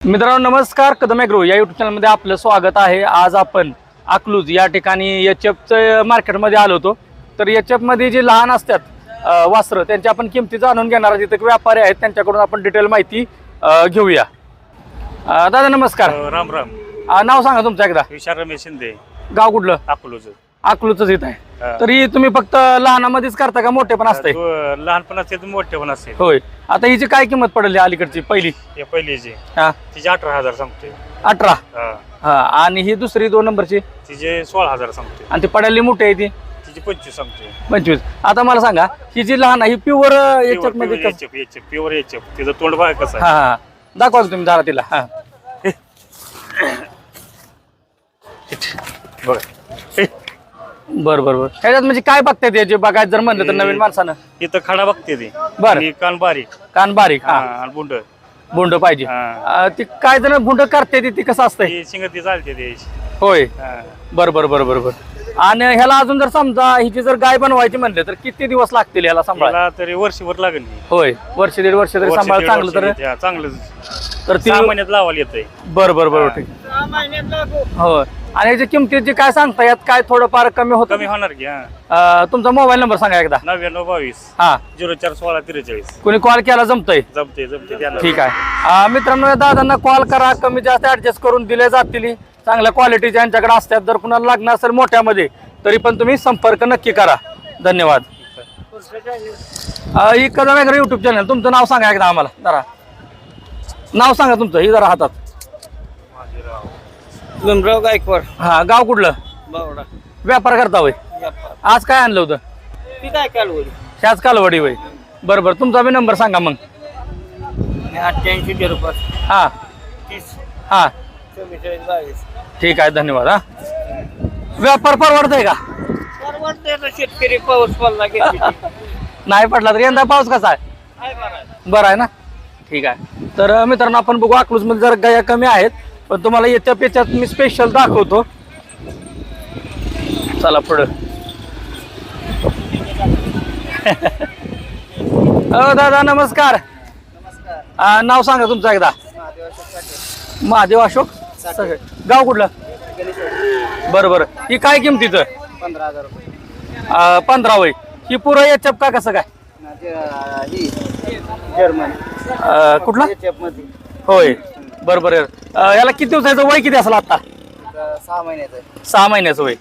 मित्रांनो नमस्कार, कदम ॲग्रो या यूट्यूब चॅनलमध्ये आपलं स्वागत आहे। आज आपण अकलूज या ठिकाणी एचएफचं मार्केटमध्ये आलो होतो। तर एचएफमध्ये जे लहान असतात वासरं त्यांच्या आपण किमती जाणून घेणार आहोत। तिथे व्यापारी आहेत त्यांच्याकडून आपण डिटेल माहिती घेऊया। दादा नमस्कार। राम राम। नाव सांगा तुमचं एकदा। विशाल रमेश शिंदे। गाव कुठलं? अकलूज। अकलूजच येत आहे। तरी तुम्ही फक्त लहानामध्येच करता का मोठे पण असते? लहानपण असते मोठे पण असते। होय। आता हिची काय किंमत पडली अलीकडची पहिली? पहिलीची हा तिचे 18,000 सांगते। 18। हा आणि ही दुसरी 2 नंबरची तिचे 16,000 सांगते। आणि ती पडायली मोठी आहे ती तिचे 25 सांगते। 25। आता मला सांगा ही जी लहान आहे ही प्युअर एचएफ मध्ये प्युअर एचएफ तिचं तोंड बघा कसं हा हा दाखवा तुम्ही जरा तिला। हा बघा। बर बर बर ह्याच्यात म्हणजे काय बघताय त्याचे बघायचं जर म्हणलं तर नवीन माणसानं? इथं खडा बघते ती। बर। आणि कान बारीक कान बारीक हा आणि बुंड बुंड पाहिजे। ती काय जण बुंड करते ती कसं असतंय? शिंगती चालते द्यायची। होय बर बर बर बर बर आणि ह्याला अजून जर समजा हिची जर गाय बनवायची म्हणले तर किती दिवस लागतील ह्याला सांभाळायला? तरी वर्षभर लागेल। होय वर्ष दीड वर्ष तरी सांभाळ चांगलं तर चांगलं तर 6 महिन्यात लावायला येतंय। बर बर बर ठीक। हो आणि ह्याची किमतीची काय सांगता यात काय थोडंफार कमी होतं? कमी होणार की। तुमचा मोबाईल नंबर सांगा एकदा। 9922 हा 041643 कोणी कॉल केला जमतंय? जमते त्याला। ठीक आहे। मित्रांनो दादांना कॉल करा, कमी जास्त ऍडजस्ट करून दिले जातील। चांगल्या क्वालिटीच्या यांच्याकडे असतात। जर कुणाला लागणार असेल मोठ्यामध्ये तरी पण तुम्ही संपर्क नक्की करा। धन्यवाद। ही कदम ॲग्रो युट्यूब चॅनल तुमचं नाव सांगा एकदा आम्हाला जरा। नाव सांगा तुमचं ही जरा हातात। भीमराव गायकवाड। हा गाव कुठलं? बावडा। व्यापार करता होय? आज काय आणलं होतं? ती काय कालवडी? ह्याच कालवडी होय। बरं बरं तुमचा बी नंबर सांगा मग। 88 हा 30 हा 44 22। ठीक आहे धन्यवाद। हा व्यापार परवडतंय का? परवडते ना, शेतकरी पाऊस पडला की नाही पडला तर यंदा पाऊस कसा आहे? बरं आहे ना? ठीक आहे। तर मित्रांनो आपण बघू अकलूज मध्ये जर गाया कमी आहेत पण तुम्हाला येत्या पेच्यात मी स्पेशल दाखवतो। चला पुढं। दादा नमस्कार। नाव सांगा तुमचं एकदा। महादेव अशोक सगळे। गाव कुठलं? बरं बरं ही काय किमतीचं? 15,000 रुपये। 15 वय। ही पुरं एचएफ का कसं काय? जर्मन कुठला? मध्ये होय बरं बरं। याला किती दिवसाचं वय किती असेल आता? 6 महिन्याचं। 6 महिन्याचं वय।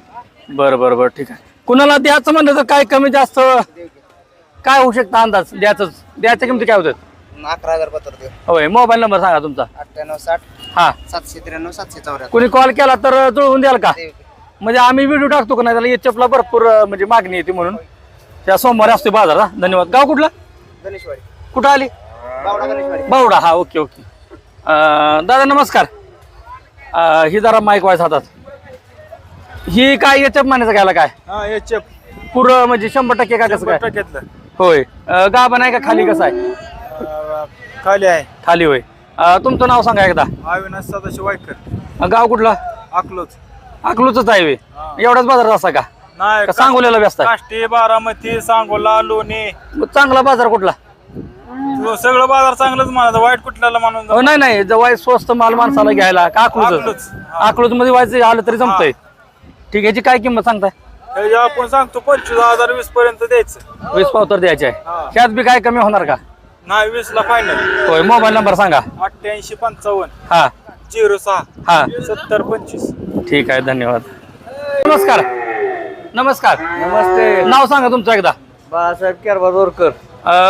बरं बरं बरं ठीक आहे। कुणाला द्यायचं म्हणलं तर काय कमी जास्त काय होऊ शकतं अंदाज? द्यायच्या किमती काय होतात? 11,000 पत्र देऊ। होय मोबाईल नंबर सांगा तुमचा। 9860 हा 793 774। कोणी कॉल केला तर जुळवून द्याल का? म्हणजे आम्ही व्हिडिओ टाकतो का नाही त्याला एचएफला भरपूर म्हणजे मागणी येते म्हणून त्या सोमवारी असते बाजार। हा धन्यवाद। गाव कुठलं? गणेशवाडी। कुठं आली? बावडा गणेशवाडी। बावडा हा ओके ओके। दादा नमस्कार। ही जरा माईक वाईस हातात। ही काय एचएफ म्हणायचं घ्यायला काय? हा एचएफ पुरं म्हणजे 100% का कसं काय? टक्क्यातलं होय। गाभा नाही का खाली कसं आहे? खाली आहे। खाली होय। तुमचं नाव सांगा एकदा। अविनाश सदाशिव वायकर। गाव कुठलं? अकलूज। अकलूजच आहे होय। एवढाच बाजार असा का? नाही का सांगोल्याला व्यस्त आहे? काष्टी बारामती सांगोला लोणी मग चांगला बाजार कुठला? सगळं बाजार चांगलंच म्हणायचं वाईट कुठल्याला म्हणून नाही नाही जवळ स्वस्त माल माणसाला घ्यायला का अकलूज? अकलूज. अकलूज मध्ये व्हायचं आलं तरी जमतंय। ठीक आहे। याची काय किंमत सांगताय? हे जे आपण सांगतो 25,000 20 पर्यंत द्यायचं। 20 पावतर द्यायचे आहे। हा. त्यात बी काय कमी होणार का? नाही 20 ला फायनल। होय मोबाईल नंबर सांगा। 8855 हा 06 हा 70 25। ठीक आहे धन्यवाद। नमस्कार। नमस्कार नमस्ते। नाव सांगा तुमचं एकदा। बाळासाहेब केरबाजोरकर।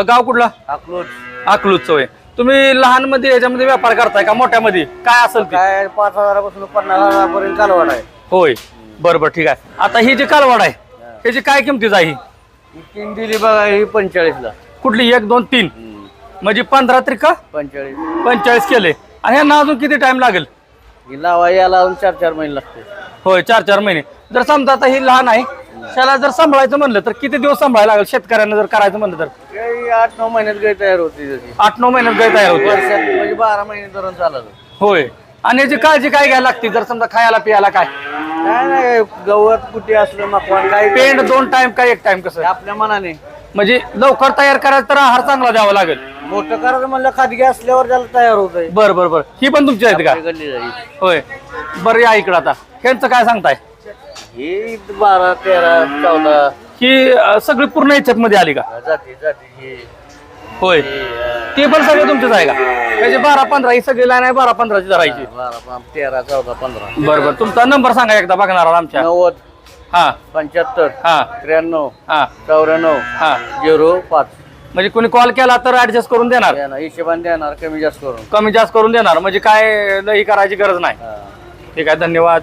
गाव कुठलं? अकलूज। अकलूजचं होय। तुम्ही लहान मध्ये याच्यामध्ये व्यापार करताय का मोठ्यामध्ये काय असेल ते? काय 5,000 पासून 50,000 पर्यंत कालवड आहे। होय बरं बरं ठीक आहे। आता ही जी कालवड आहे त्याची काय किमतीच आहे? ही 3 दिली बघा, ही 45 ला। कुठली? 1 2 3 म्हणजे 15 त्रिका 45 केले। आणि ह्यांना अजून किती टाइम लागेल? ही लावा याला अजून 4-4 महिने लागते। होय 4-4 महिने। जर समजा आता ही लहान आहे त्याला जर सांभाळायचं म्हणलं तर किती दिवस सांभाळायला लागेल शेतकऱ्यांना जर करायचं म्हणलं तर? 8-9 महिन्यात गाय तयार होती जशी। 8-9 महिन्यात गाय तयार होते। वर्षात म्हणजे 12 महिने धरून चालत। होय। आणि याची काळजी काय घ्यायला लागते जर समजा खायला पियाला काय? काय नाही, गवत कुठे असलं मकवान काय पेंड 2 टाइम काय 1 टाइम कसं? आपल्या मनाने म्हणजे लवकर तयार करायचं तर आहार चांगला द्यावा लागेल. मोठं करायचं म्हणलं खाजगी असल्यावर त्याला तयार होत आहे. बर बर बर, ही पण तुमची आहेत का? होय, बरं या इकडं आता. ह्यांचं काय सांगताय? ही 12, 13, 14 ही सगळी पूर्ण याच्यात मध्ये आली का? जाती ही होय, ते पण सगळे तुमचेच आहे का? त्याचे 12, 15 ही सगळी लाईन आहे 12, 15ची धरायची. 12, 13, 14, 15. बरं बरं, तुमचा नंबर सांगा एकदा बघणार आमच्या. 90, हा 75, हा 93, हा 94, हा 05. म्हणजे कोणी कॉल केला तर ऍडजस्ट करून देणार, हिशोबाने देणार, कमी जास्त करून. कमी जास्त करून देणार, म्हणजे काय लई करायची गरज नाही. हा. ठीक आहे, धन्यवाद.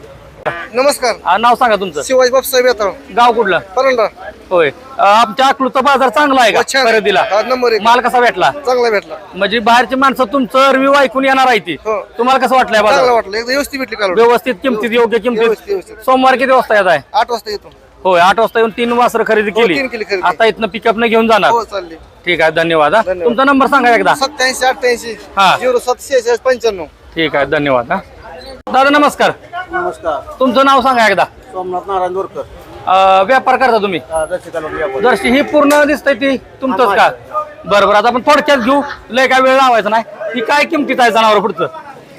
नमस्कार. नाव सांगा तुमचं. शिवाजी बापसाहेब येतो गाव कुठलं? परंडा. होय, आमच्या अकलूजचा बाजार चांगला आहे का छान. खरेदीला? हा, नंबर 1. माल कसा भेटला? चांगला भेटला. म्हणजे बाहेरची माणसं तुमचं रिव्ह्यू ऐकून येणार आहे ती. हो. तुम्हाला कसं वाटलंय चांगला बाजार? वाटलं. एकदम व्यवस्थित भेटली काल. व्यवस्थित किमतीत, योग्य किमतीत. व्यवस्थित. सोमवार किती वाजता येत आहे? 8 वाजता येतो. होय, 8 वाजता येऊन 3 वासरं खरेदी हो, केली. 3 केली खरेदी. आता इथनं पिकअप न घेऊन जाणार. हो चालली. ठीक आहे, धन्यवाद. हा. धन्यवाद. तुमचा नंबर सांगा एकदा. 87 88 हा. 07 95. ठीक आहे, धन्यवाद. हा. दादा नमस्कार, नमस्कार. तुमचं नाव सांगा एकदा. सोमनाथ नारायण दोरकर. व्यापार करता तुम्ही? दर्शकाला जर्शी ही पूर्ण दिसतंय ती तुमचंच का? बरं बरं, आता आपण थोडक्यात घेऊ, लय काय वेळ लावायचा नाही. ही काय किमतीत आहे जनावर पुढचं?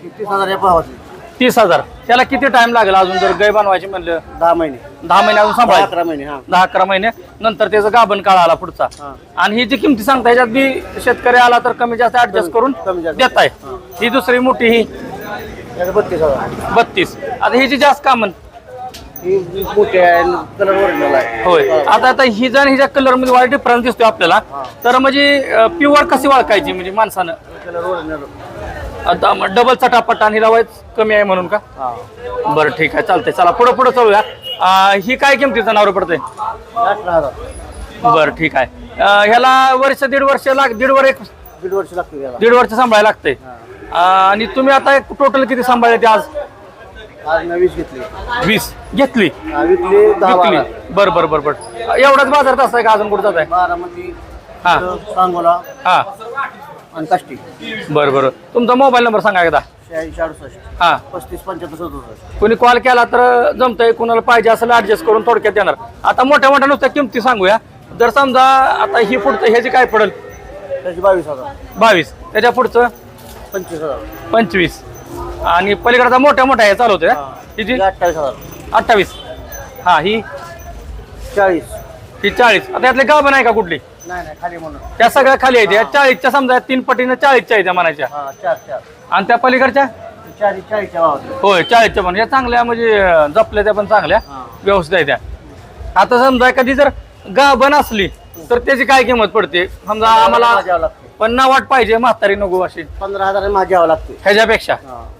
30,000 या भावाची. 30,000. त्याला किती टाइम लागेल अजून जर गाय बनवायची म्हणलं? 10 महिने. 10 महिने अजून सांभाळायचं. 11 महिने. हा. 10-11 महिने नंतर त्याचं गाभण काळ आला पुढचा. हा. आणि ही जी किमती सांगता ह्याच्यात बी शेतकरी आला तर कमी जास्त ऍडजस्ट करून कमी जास्त. देताय. ही दुसरी मोठी ही याचं 32,000. 32. आता ही जी जास्त कामन. ही मोठी आहे, कलर ओरिजिनल आहे. होय, आता ही जण हिच्या कलर मध्ये वाईट डिफरन्स दिसतोय आपल्याला. तर म्हणजे प्युअर कशी ओळखायची म्हणजे माणसानं? Colour original. आता डबल चटापट आणि हिला वाईट कमी आहे म्हणून का? हा. बरं ठीक आहे, चालतंय. चला पुढे पुढे चालूया. ही काय किमतीचं नाव पडतंय? 18,000. बरं ठीक आहे. ह्याला वर्ष दीड वर्ष दीड वर्ष लागते त्याला. दीड वर्ष सांभाळायला लागतंय. आणि तुम्ही आता टोटल किती सांभाळले ते आज? आज 20 घेतली. 20 घेतली विकली 10 विकली. 12. बरं बरं बरं बरं, एवढाच बाजारात असतंय का अजून कुठं जात आहे? बारामती, हा सांगोला हा, आणि काष्टी. बरं बरं. तुमचा मोबाईल नंबर सांगा एकदा. 86 68 हा, 35 75 67. कोणी कॉल केला तर जमतंय, कुणाला पाहिजे असेल ऍडजस्ट करून थोडक्यात देणार. आता मोठ्या मोठ्या नुसत्या किमती सांगूया. जर समजा आता ही पुढचं ह्याची काय पडेल? त्याची 22,000. 22. त्याच्या पुढचं 25,000. 25. आणि पलीकडचा मोठ्या मोठ्या हे चालवतोय. हिची 28,000. 28. हा, ही 40. ही 40. आता यातले गाव नाही का कुठली? नाही खाली म्हणून. त्या सगळ्या खाली आहेत. या 40च्या समजा 3 पटीनं 40च्या आहेत त्या म्हणायच्या. हा 4 आणि त्या पलीकडच्या 40 भावाची. होय 40च्या पण या चांगल्या म्हणजे जपल्या त्या पण चांगल्या व्यवस्थित आहे त्या. आता समजा कधी जर गाभण असली तर त्याची काय किंमत पडते? समजा आम्हाला द्यावं लागते. 50 वाट पाहिजे, म्हातारी नको अशी. 15,000 माझी द्यावं लागते. ह्याच्यापेक्षा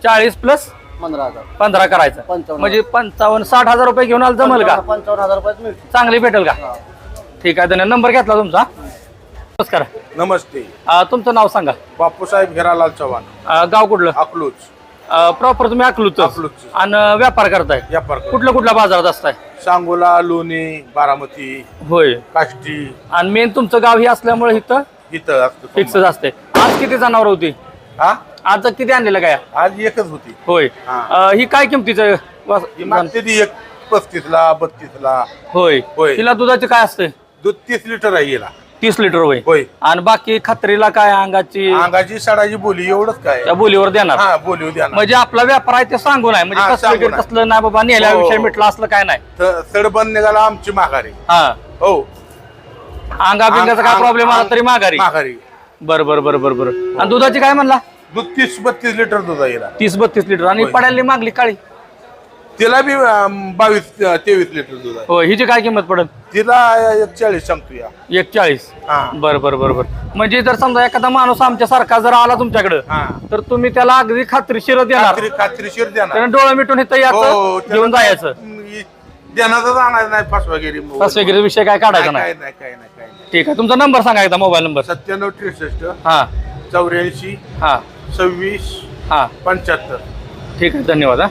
40 प्लस 15,000. 15 करायचं 55. म्हणजे 55-60,000 रुपये घेऊन आलं जमल का? 55,000 रुपयात मिळते. चांगली भेटेल का? ठीक आहे, धन्यवाद. नंबर घेतला तुमचा. नमस्कार. नमस्ते. तुमचं नाव सांगा. बापूसाहेब हिरालाल चव्हाण, गाव कुठलं? अकलूज. प्रॉपर तुम्ही अकलूच अकलूजचं. आणि व्यापार करताय? व्यापार करतो. कुठल्या बाजारात असताय? सांगोला, लोणी, बारामती, होय. काष्टी. आणि मेन तुमचं गाव हे असल्यामुळे इथं इथं असतो फिक्स असते. आज किती जनावर होती? हा, आज किती आणलेलं काय? आज एकच होती. होय. हा. ही काय किमतीचं? ही मागते ती एक 35ला 32ला. होय. होय. तिला दुधाचे काय असते? दूध 30 लिटर आहे हिला. 30 लिटर होय. होय. आणि बाकी खात्रीला काय अंगाची अंगाची सडाची बोली एवढंच काय. त्या बोलीवर देणार? हा, बोली द्या ना. म्हणजे आपला व्यापार आहे ते सांगू नाही, म्हणजे हा, कसलं सांगू वगैरे नाही. कसलं नाही बाबा नेल्या हो. विषय मिटला असलं काय नाही. सडबंद निघाला आमची माघारी. हा, हो, अंगा बिंगाचा काय प्रॉब्लेम आला तरी माघारी. माघारी. बरं बरं बरं बरं बरं. आणि दुधाची काय म्हणला? दूध 30-32 लिटर दूध आहे हिला. 30-32 लिटर. आणि होय. पडायला मागली काळी? तिला बी 22-23 लिटर दूध आहे. हो, हिची काय किंमत पडेल? तिला 41 सांगतो या. 41. हा. बरं बरं बरं बरं. म्हणजे जर समजा एखादा माणूस आमच्या सारखा जर आला तुमच्याकडे हा. तर तुम्ही त्याला अगदी खात्रीशीर देणार? खात्रीशीर देणार. त्यानं डोळं मिटून इथं यायचं, हो, घेऊन जायचं, देण्याचं आणायचं नाही. फसवागिरी बस वगैरे विषय काय काढायचा नाही. काय नाही. ठीक आहे, तुमचा नंबर सांगा एकदा, मोबाईल नंबर. 97 63 हा 84 हा 26 हा 75. ठीक आहे, धन्यवाद. हा.